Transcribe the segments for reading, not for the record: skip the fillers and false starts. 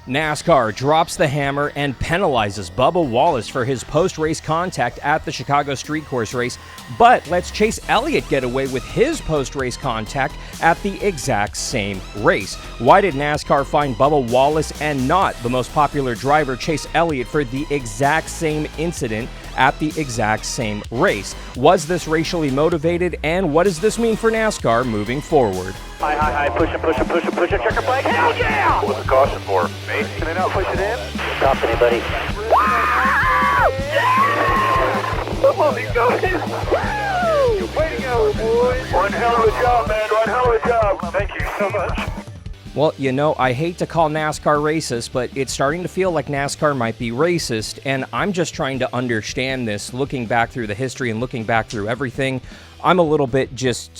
NASCAR drops the hammer and penalizes Bubba Wallace for his post-race contact at the Chicago Street Course race, but lets Chase Elliott get away with his post-race contact at the exact same race. Why did NASCAR fine Bubba Wallace and not the most popular driver, Chase Elliott, for the exact same incident at the exact same race? Was this racially motivated, and what does this mean for NASCAR moving forward? High, push it, checker flag, hell yeah! What's the caution for? Me? Can I not push it in? Stop anybody. Come on, he's going! Way to go, boys! One hell of a job, man, one hell of a job. Thank you so much. Well, you know, I hate to call NASCAR racist, but it's starting to feel like NASCAR might be racist, and I'm just trying to understand this, looking back through the history and looking back through everything. I'm a little bit just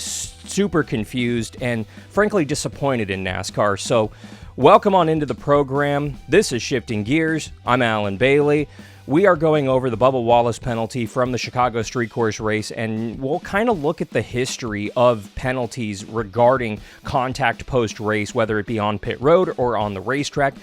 super confused and frankly disappointed in NASCAR. So welcome on into the program. This is Shifting Gears. I'm Alan Bailey. We are going over the Bubba Wallace penalty from the Chicago Street Course race, and we'll kind of look at the history of penalties regarding contact post-race, whether it be on pit road or on the racetrack.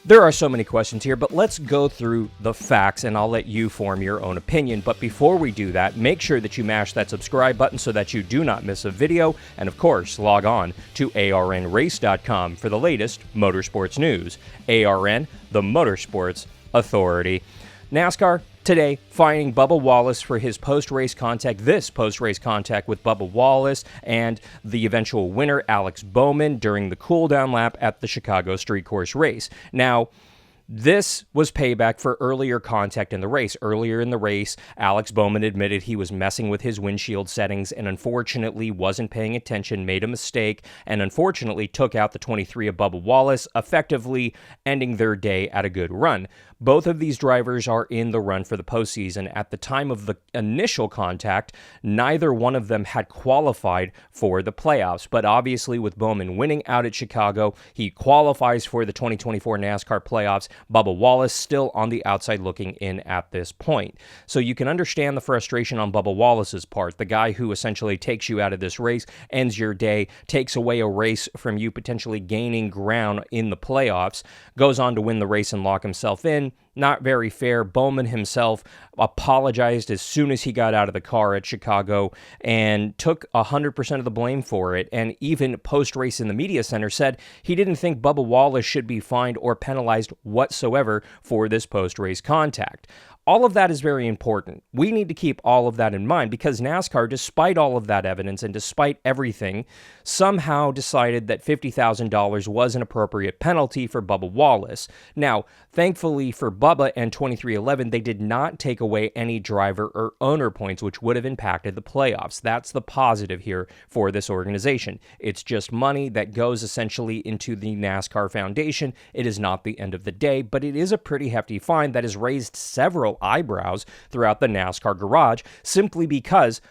There are so many questions here, but let's go through the facts, and I'll let you form your own opinion. But before we do that, make sure that you mash that subscribe button so that you do not miss a video, and of course, log on to arnrace.com for the latest motorsports news. ARN, the Motorsports Authority. NASCAR today fining Bubba Wallace for his post-race contact with Bubba Wallace and the eventual winner, Alex Bowman, during the cool-down lap at the Chicago Street Course race. Now, this was payback for earlier contact in the race. Earlier in the race, Alex Bowman admitted he was messing with his windshield settings and unfortunately wasn't paying attention, made a mistake, and unfortunately took out the 23 of Bubba Wallace, effectively ending their day at a good run. Both of these drivers are in the run for the postseason. At the time of the initial contact, neither one of them had qualified for the playoffs. But obviously, with Bowman winning out at Chicago, he qualifies for the 2024 NASCAR playoffs. Bubba Wallace still on the outside looking in at this point. So you can understand the frustration on Bubba Wallace's part, the guy who essentially takes you out of this race, ends your day, takes away a race from you potentially gaining ground in the playoffs, goes on to win the race and lock himself in. Not very fair. Bowman himself apologized as soon as he got out of the car at Chicago and took 100% of the blame for it. And even post-race in the media center said he didn't think Bubba Wallace should be fined or penalized whatsoever for this post-race contact. All of that is very important. We need to keep all of that in mind because NASCAR, despite all of that evidence and despite everything, somehow decided that $50,000 was an appropriate penalty for Bubba Wallace. Now, thankfully for Bubba and 2311, they did not take away any driver or owner points, which would have impacted the playoffs. That's the positive here for this organization. It's just money that goes essentially into the NASCAR Foundation. It is not the end of the day, but it is a pretty hefty fine that has raised several eyebrows throughout the NASCAR garage simply because,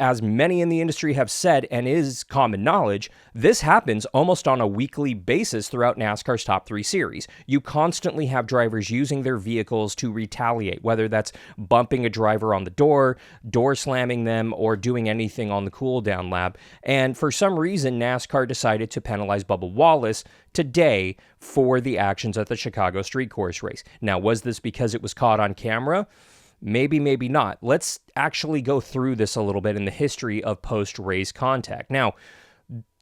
as many in the industry have said and is common knowledge, this happens almost on a weekly basis throughout NASCAR's top three series. You constantly have drivers using their vehicles to retaliate, whether that's bumping a driver on the door slamming them, or doing anything on the cool-down lap. And for some reason, NASCAR decided to penalize Bubba Wallace today for the actions at the Chicago Street Course race. Now, was this because it was caught on camera? Maybe, maybe not. Let's actually go through this a little bit in the history of post-race contact. Now,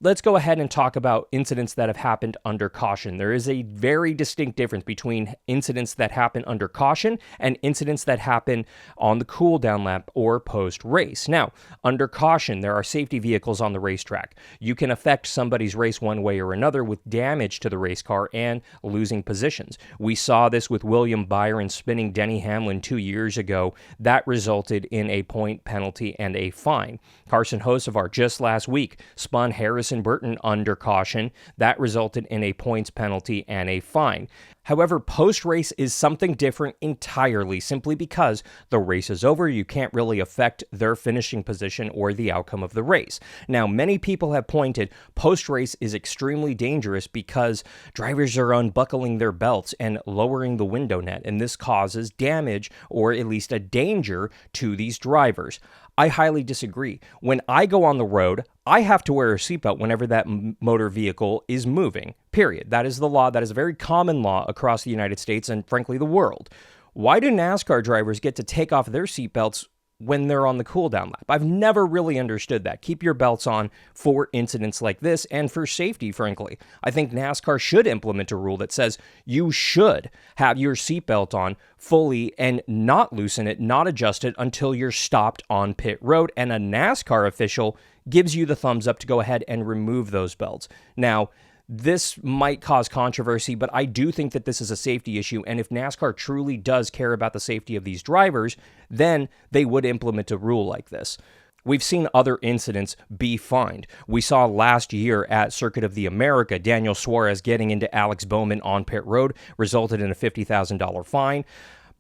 let's go ahead and talk about incidents that have happened under caution. There is a very distinct difference between incidents that happen under caution and incidents that happen on the cool-down lap or post-race. Now, under caution, there are safety vehicles on the racetrack. You can affect somebody's race one way or another with damage to the race car and losing positions. We saw this with William Byron spinning Denny Hamlin 2 years ago. That resulted in a point penalty and a fine. Carson Hocevar just last week spun Harrison Burton under caution. That resulted in a points penalty and a fine. However, post-race is something different entirely, simply because the race is over. You can't really affect their finishing position or the outcome of the race. Now, many people have pointed post-race is extremely dangerous because drivers are unbuckling their belts and lowering the window net, and this causes damage or at least a danger to these drivers. I highly disagree. When I go on the road, I have to wear a seatbelt whenever that motor vehicle is moving, period. That is the law. That is a very common law across the United States and, frankly, the world. Why do NASCAR drivers get to take off their seatbelts when they're on the cooldown lap? I've never really understood that. Keep your belts on for incidents like this and for safety, frankly. I think NASCAR should implement a rule that says you should have your seatbelt on fully and not loosen it, not adjust it until you're stopped on pit road, and a NASCAR official gives you the thumbs up to go ahead and remove those belts. Now, this might cause controversy, but I do think that this is a safety issue, and if NASCAR truly does care about the safety of these drivers, then they would implement a rule like this. We've seen other incidents be fined. We saw last year at Circuit of the America, Daniel Suarez getting into Alex Bowman on pit road resulted in a $50,000 fine.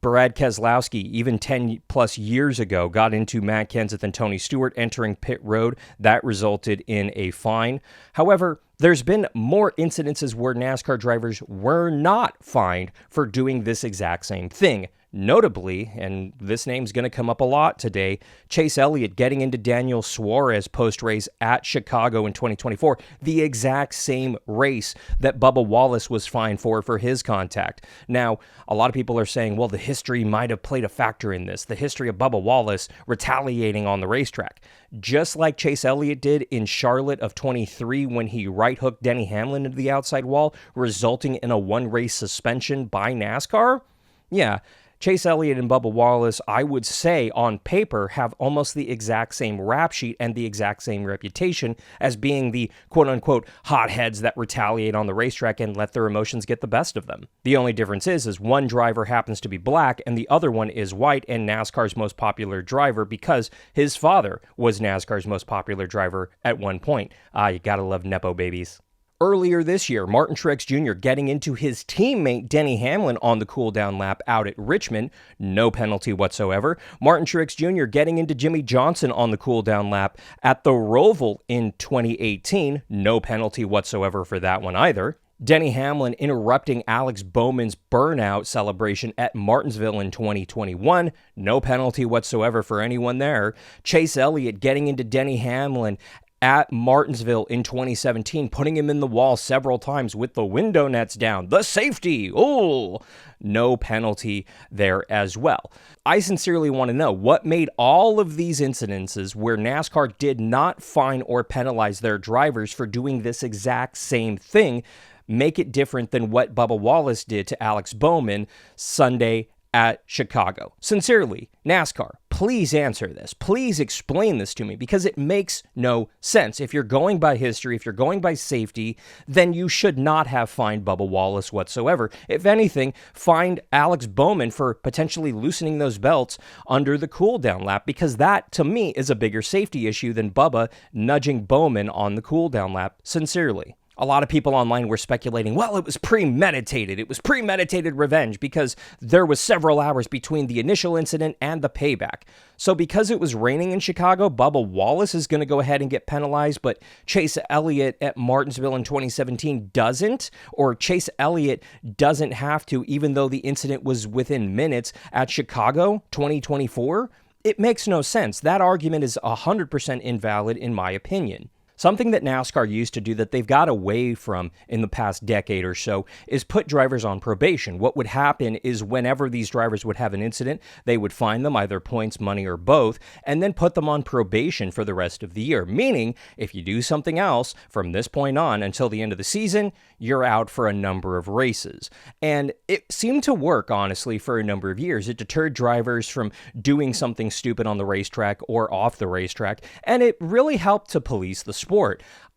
Brad Keselowski, even 10 plus years ago, got into Matt Kenseth and Tony Stewart entering pit road. That resulted in a fine. However, there's been more incidences where NASCAR drivers were not fined for doing this exact same thing. Notably, and this name's going to come up a lot today, Chase Elliott getting into Daniel Suarez post-race at Chicago in 2024, the exact same race that Bubba Wallace was fined for his contact. Now, a lot of people are saying, well, the history might have played a factor in this, the history of Bubba Wallace retaliating on the racetrack. Just like Chase Elliott did in Charlotte of 23 when he right-hooked Denny Hamlin into the outside wall, resulting in a one-race suspension by NASCAR? Yeah, Chase Elliott and Bubba Wallace, I would say, on paper, have almost the exact same rap sheet and the exact same reputation as being the quote-unquote hotheads that retaliate on the racetrack and let their emotions get the best of them. The only difference is one driver happens to be black and the other one is white and NASCAR's most popular driver because his father was NASCAR's most popular driver at one point. You gotta love Nepo babies. Earlier this year, Martin Truex Jr. getting into his teammate Denny Hamlin on the cooldown lap out at Richmond, no penalty whatsoever. Martin Truex Jr. getting into Jimmy Johnson on the cooldown lap at the Roval in 2018, no penalty whatsoever for that one either. Denny Hamlin interrupting Alex Bowman's burnout celebration at Martinsville in 2021. No penalty whatsoever for anyone there. Chase Elliott getting into Denny Hamlin at Martinsville in 2017, putting him in the wall several times with the window nets down. The safety, no penalty there as well. I sincerely want to know what made all of these incidences where NASCAR did not fine or penalize their drivers for doing this exact same thing make it different than what Bubba Wallace did to Alex Bowman Sunday at Chicago. Sincerely, NASCAR, please answer this. Please explain this to me because it makes no sense. If you're going by history, if you're going by safety, then you should not have fined Bubba Wallace whatsoever. If anything, fined Alex Bowman for potentially loosening those belts under the cooldown lap because that, to me, is a bigger safety issue than Bubba nudging Bowman on the cooldown lap. Sincerely. A lot of people online were speculating, well, it was premeditated. It was premeditated revenge because there was several hours between the initial incident and the payback. So because it was raining in Chicago, Bubba Wallace is going to go ahead and get penalized, but Chase Elliott at Martinsville in 2017 doesn't, or Chase Elliott doesn't have to, even though the incident was within minutes at Chicago 2024? It makes no sense. That argument is 100% invalid in my opinion. Something that NASCAR used to do that they've got away from in the past decade or so is put drivers on probation. What would happen is whenever these drivers would have an incident, they would fine them either points, money, or both, and then put them on probation for the rest of the year. Meaning, if you do something else from this point on until the end of the season, you're out for a number of races. And it seemed to work, honestly, for a number of years. It deterred drivers from doing something stupid on the racetrack or off the racetrack, and it really helped to police the sport.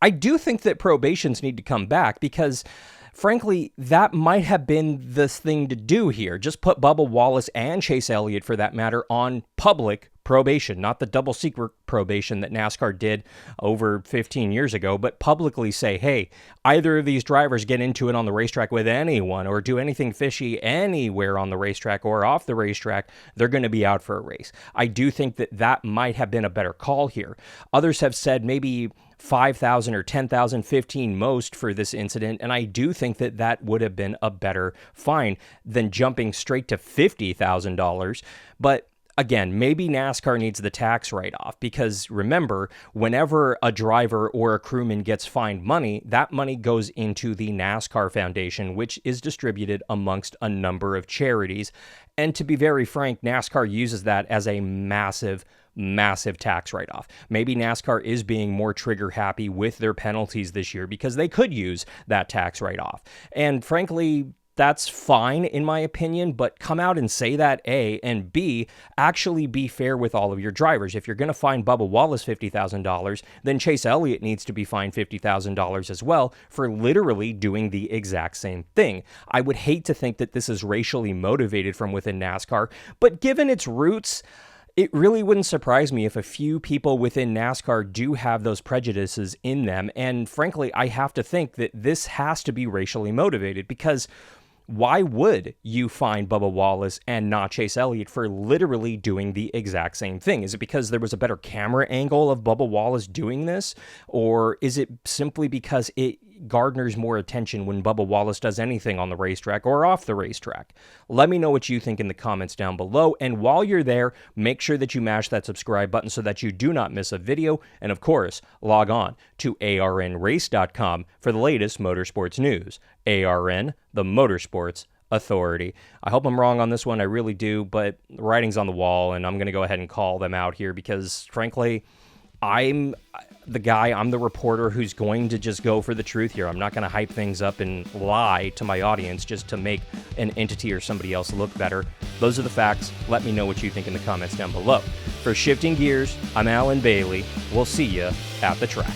I do think that probations need to come back because, frankly, that might have been the thing to do here. Just put Bubba Wallace and Chase Elliott, for that matter, on public probation, not the double secret probation that NASCAR did over 15 years ago, but publicly say, hey, either of these drivers get into it on the racetrack with anyone or do anything fishy anywhere on the racetrack or off the racetrack, they're going to be out for a race. I do think that that might have been a better call here. Others have said maybe 5,000 or 10,000, 15 most for this incident, and I do think that that would have been a better fine than jumping straight to $50,000. But Again, maybe NASCAR needs the tax write-off because remember, whenever a driver or a crewman gets fined money, that money goes into the NASCAR Foundation, which is distributed amongst a number of charities. And to be very frank, NASCAR uses that as a massive tax write-off. Maybe NASCAR is being more trigger happy with their penalties this year because they could use that tax write-off. And frankly, that's fine in my opinion, but come out and say that, A, and B, actually be fair with all of your drivers. If you're going to fine Bubba Wallace $50,000, then Chase Elliott needs to be fined $50,000 as well for literally doing the exact same thing. I would hate to think that this is racially motivated from within NASCAR, but given its roots, it really wouldn't surprise me if a few people within NASCAR do have those prejudices in them. And frankly, I have to think that this has to be racially motivated because why would you fine Bubba Wallace and not Chase Elliott for literally doing the exact same thing? Is it because there was a better camera angle of Bubba Wallace doing this? Or is it simply because it garners more attention when Bubba Wallace does anything on the racetrack or off the racetrack? Let me know what you think in the comments down below. And while you're there, make sure that you mash that subscribe button so that you do not miss a video. And of course, log on to arnrace.com for the latest motorsports news. ARN, the Motorsports Authority. I hope I'm wrong on this one. I really do, but the writing's on the wall, and I'm going to go ahead and call them out here because, frankly, I'm the reporter who's going to just go for the truth here. I'm not going to hype things up and lie to my audience just to make an entity or somebody else look better. Those are the facts. Let me know what you think in the comments down below. For Shifting Gears, I'm Alan Bailey. We'll see you at the track.